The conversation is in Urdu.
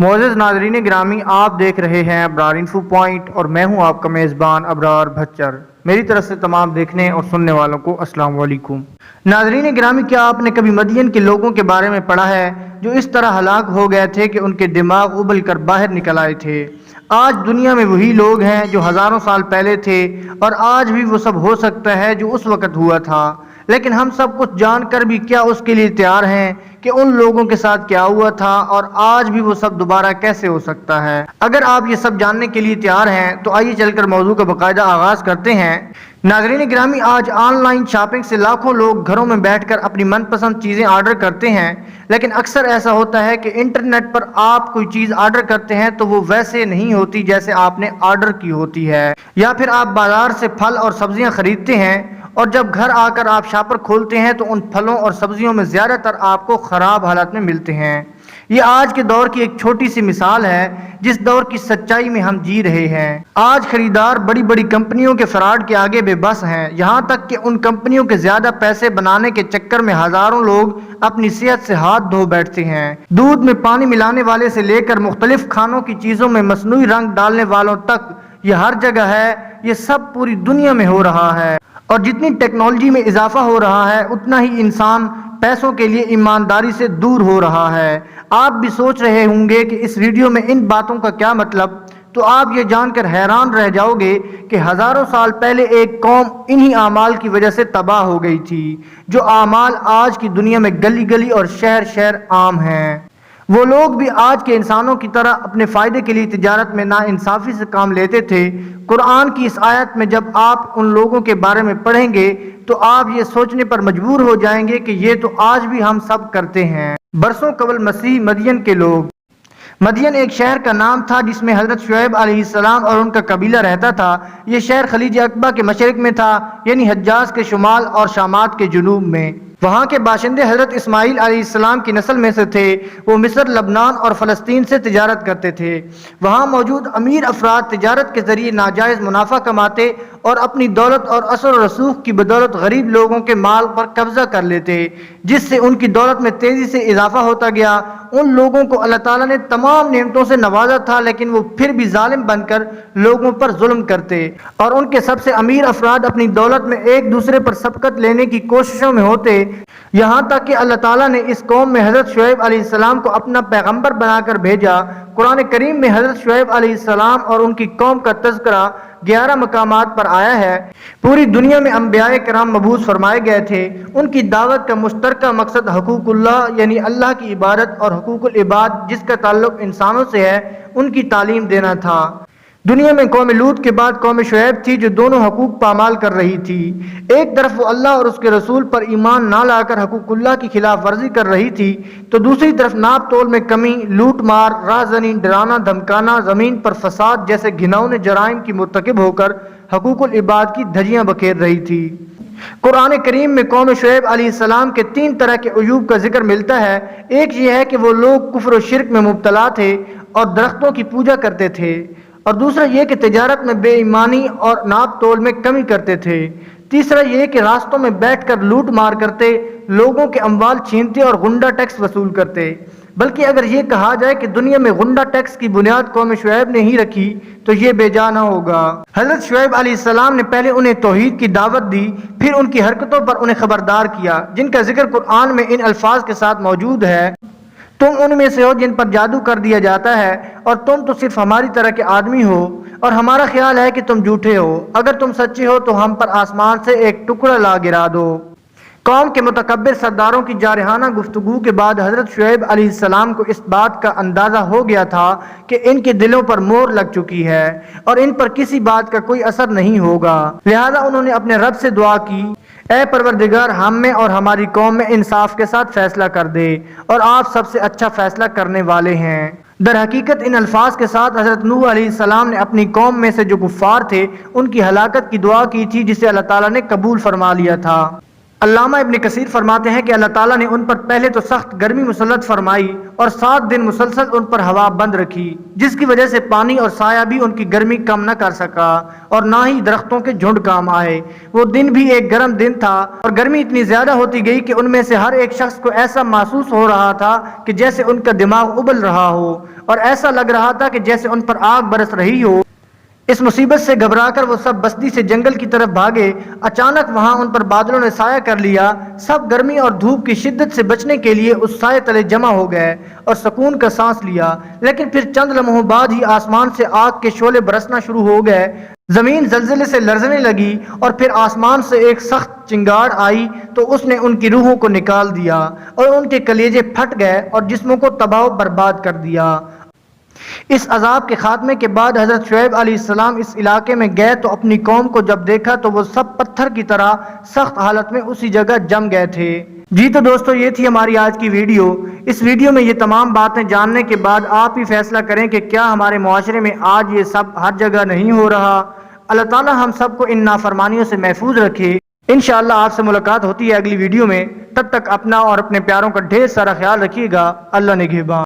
معزز ناظرین گرامی، آپ دیکھ رہے ہیں ابرار انفو پوائنٹ اور میں ہوں آپ کا میزبان ابرار بھچر۔ میری طرف سے تمام دیکھنے اور سننے والوں کو السلام علیکم۔ ناظرین گرامی، کیا آپ نے کبھی مدین کے لوگوں کے بارے میں پڑھا ہے جو اس طرح ہلاک ہو گئے تھے کہ ان کے دماغ ابل کر باہر نکل آئے تھے؟ آج دنیا میں وہی لوگ ہیں جو ہزاروں سال پہلے تھے، اور آج بھی وہ سب ہو سکتا ہے جو اس وقت ہوا تھا، لیکن ہم سب کچھ جان کر بھی کیا اس کے لیے تیار ہیں کہ ان لوگوں کے ساتھ کیا ہوا تھا اور آج بھی وہ سب دوبارہ کیسے ہو سکتا ہے؟ اگر آپ یہ سب جاننے کے لیے تیار ہیں تو آئیے چل کر موضوع کا باقاعدہ آغاز کرتے ہیں۔ ناظرین گرامی، آج آن لائن شاپنگ سے لاکھوں لوگ گھروں میں بیٹھ کر اپنی من پسند چیزیں آرڈر کرتے ہیں، لیکن اکثر ایسا ہوتا ہے کہ انٹرنیٹ پر آپ کوئی چیز آرڈر کرتے ہیں تو وہ ویسے نہیں ہوتی جیسے آپ نے آرڈر کی ہوتی ہے، یا پھر آپ بازار سے پھل اور سبزیاں خریدتے ہیں اور جب گھر آ کر آپ شاپر کھولتے ہیں تو ان پھلوں اور سبزیوں میں زیادہ تر آپ کو خراب حالت میں ملتے ہیں۔ یہ آج کے دور کی ایک چھوٹی سی مثال ہے جس دور کی سچائی میں ہم جی رہے ہیں۔ آج خریدار بڑی بڑی کمپنیوں کے فراڈ کے آگے بے بس ہیں، یہاں تک کہ ان کمپنیوں کے زیادہ پیسے بنانے کے چکر میں ہزاروں لوگ اپنی صحت سے ہاتھ دھو بیٹھتے ہیں۔ دودھ میں پانی ملانے والے سے لے کر مختلف کھانوں کی چیزوں میں مصنوعی رنگ ڈالنے والوں تک یہ ہر جگہ ہے۔ یہ سب پوری دنیا میں ہو رہا ہے، اور جتنی ٹیکنالوجی میں اضافہ ہو رہا ہے اتنا ہی انسان پیسوں کے لیے ایمانداری سے دور ہو رہا ہے۔ آپ بھی سوچ رہے ہوں گے کہ اس ویڈیو میں ان باتوں کا کیا مطلب، تو آپ یہ جان کر حیران رہ جاؤ گے کہ ہزاروں سال پہلے ایک قوم انہی اعمال کی وجہ سے تباہ ہو گئی تھی، جو اعمال آج کی دنیا میں گلی گلی اور شہر شہر عام ہیں۔ وہ لوگ بھی آج کے انسانوں کی طرح اپنے فائدے کے لیے تجارت میں ناانصافی سے کام لیتے تھے۔ قرآن کی اس آیت میں جب آپ ان لوگوں کے بارے میں پڑھیں گے تو آپ یہ سوچنے پر مجبور ہو جائیں گے کہ یہ تو آج بھی ہم سب کرتے ہیں۔ برسوں قبل مسیح مدین کے لوگ۔ مدین ایک شہر کا نام تھا جس میں حضرت شعیب علیہ السلام اور ان کا قبیلہ رہتا تھا۔ یہ شہر خلیج عقبہ کے مشرق میں تھا، یعنی حجاز کے شمال اور شامات کے جنوب میں۔ وہاں کے باشندے حضرت اسماعیل علیہ السلام کی نسل میں سے تھے۔ وہ مصر، لبنان اور فلسطین سے تجارت کرتے تھے۔ وہاں موجود امیر افراد تجارت کے ذریعے ناجائز منافع کماتے اور اپنی دولت اور اثر و رسوخ کی بدولت غریب لوگوں کے مال پر قبضہ کر لیتے، جس سے ان کی دولت میں تیزی سے اضافہ ہوتا گیا۔ ان لوگوں کو اللہ تعالیٰ نے تمام نعمتوں سے نوازا تھا، لیکن وہ پھر بھی ظالم بن کر لوگوں پر ظلم کرتے، اور ان کے سب سے امیر افراد اپنی دولت میں ایک دوسرے پر سبقت لینے کی کوششوں میں ہوتے، یہاں تک کہ اللہ تعالیٰ نے اس قوم میں حضرت شعیب علیہ السلام کو اپنا پیغمبر بنا کر بھیجا۔ قرآن کریم میں حضرت شعیب علیہ السلام اور ان کی قوم کا تذکرہ 11 مقامات پر آیا ہے۔ پوری دنیا میں انبیاء کرام مبعوث فرمائے گئے تھے۔ ان کی دعوت کا مشترکہ مقصد حقوق اللہ، یعنی اللہ کی عبادت، اور حقوق العباد جس کا تعلق انسانوں سے ہے، ان کی تعلیم دینا تھا۔ دنیا میں قوم لوط کے بعد قوم شعیب تھی جو دونوں حقوق پامال کر رہی تھی۔ ایک طرف وہ اللہ اور اس کے رسول پر ایمان نہ لا کر حقوق اللہ کی خلاف ورزی کر رہی تھی، تو دوسری طرف ناپ تول میں کمی، لوٹ مار، رہزنی، ڈرانا دھمکانا، زمین پر فساد جیسے گھناؤنے جرائم کی مرتکب ہو کر حقوق العباد کی دھجیاں بکھیر رہی تھی۔ قرآن کریم میں قوم شعیب علیہ السلام کے 3 طرح کے عیوب کا ذکر ملتا ہے۔ ایک یہ ہے کہ وہ لوگ کفر و شرک میں مبتلا تھے اور درختوں کی پوجا کرتے تھے، اور دوسرا یہ کہ تجارت میں بے ایمانی اور ناپ تول میں کمی کرتے تھے۔ تیسرا یہ کہ راستوں میں بیٹھ کر لوٹ مار کرتے، لوگوں کے اموال چھینتے اور غنڈہ ٹیکس وصول کرتے۔ بلکہ اگر یہ کہا جائے کہ دنیا میں غنڈہ ٹیکس کی بنیاد قوم شعیب نے ہی رکھی تو یہ بے جا نہ ہوگا۔ حضرت شعیب علیہ السلام نے پہلے انہیں توحید کی دعوت دی، پھر ان کی حرکتوں پر انہیں خبردار کیا، جن کا ذکر قرآن میں ان الفاظ کے ساتھ موجود ہے: تم ان میں سے ہو جن پر جادو کر دیا جاتا ہے، اور تم تو صرف ہماری طرح کے آدمی ہو، اور ہمارا خیال ہے کہ تم جھوٹے ہو۔ اگر تم سچے ہو تو ہم پر آسمان سے ایک ٹکڑا لا گرا دو۔ قوم کے متکبر سرداروں کی جارحانہ گفتگو کے بعد حضرت شعیب علیہ السلام کو اس بات کا اندازہ ہو گیا تھا کہ ان کے دلوں پر مہر لگ چکی ہے اور ان پر کسی بات کا کوئی اثر نہیں ہوگا۔ لہذا انہوں نے اپنے رب سے دعا کی: اے پروردگار، ہم میں اور ہماری قوم میں انصاف کے ساتھ فیصلہ کر دے، اور آپ سب سے اچھا فیصلہ کرنے والے ہیں۔ در حقیقت ان الفاظ کے ساتھ حضرت نوح علیہ السلام نے اپنی قوم میں سے جو کفار تھے ان کی ہلاکت کی دعا کی تھی، جسے اللہ تعالیٰ نے قبول فرما لیا تھا۔ علامہ ابن کثیر فرماتے ہیں کہ اللہ تعالیٰ نے ان پر پہلے تو سخت گرمی مسلط فرمائی اور 7 دن مسلسل ان پر ہوا بند رکھی، جس کی وجہ سے پانی اور سایہ بھی ان کی گرمی کم نہ کر سکا، اور نہ ہی درختوں کے جھنڈ کام آئے۔ وہ دن بھی ایک گرم دن تھا، اور گرمی اتنی زیادہ ہوتی گئی کہ ان میں سے ہر ایک شخص کو ایسا محسوس ہو رہا تھا کہ جیسے ان کا دماغ ابل رہا ہو۔ اور ایسا لگ رہا تھا کہ جیسے ان پر آگ برس رہی ہو۔ اس مصیبت سے گھبرا کر وہ سب بستی سے جنگل کی طرف بھاگے۔ اچانک وہاں ان پر بادلوں نے سایہ کر لیا۔ سب گرمی اور دھوپ کی شدت سے بچنے کے لیے اس سائے تلے جمع ہو گئے اور سکون کا سانس لیا، لیکن پھر چند لمحوں بعد ہی آسمان سے آگ کے شعلے برسنا شروع ہو گئے۔ زمین زلزلے سے لرزنے لگی اور پھر آسمان سے ایک سخت چنگاڑ آئی تو اس نے ان کی روحوں کو نکال دیا اور ان کے کلیجے پھٹ گئے اور جسموں کو تباہ و برباد کر دیا۔ اس عذاب کے خاتمے کے بعد حضرت شعیب علیہ السلام اس علاقے میں گئے تو اپنی قوم کو جب دیکھا تو وہ سب پتھر کی طرح سخت حالت میں اسی جگہ جم گئے تھے۔ جی تو دوستو، یہ تھی ہماری آج کی ویڈیو۔ اس ویڈیو میں یہ تمام باتیں جاننے کے بعد آپ ہی فیصلہ کریں کہ کیا ہمارے معاشرے میں آج یہ سب ہر جگہ نہیں ہو رہا۔ اللہ تعالی ہم سب کو ان نافرمانیوں سے محفوظ رکھے۔ انشاءاللہ آپ سے ملاقات ہوتی ہے اگلی ویڈیو میں۔ تب تک اپنا اور اپنے پیاروں کا ڈھیر سارا خیال رکھیے گا۔ اللہ نگہبان۔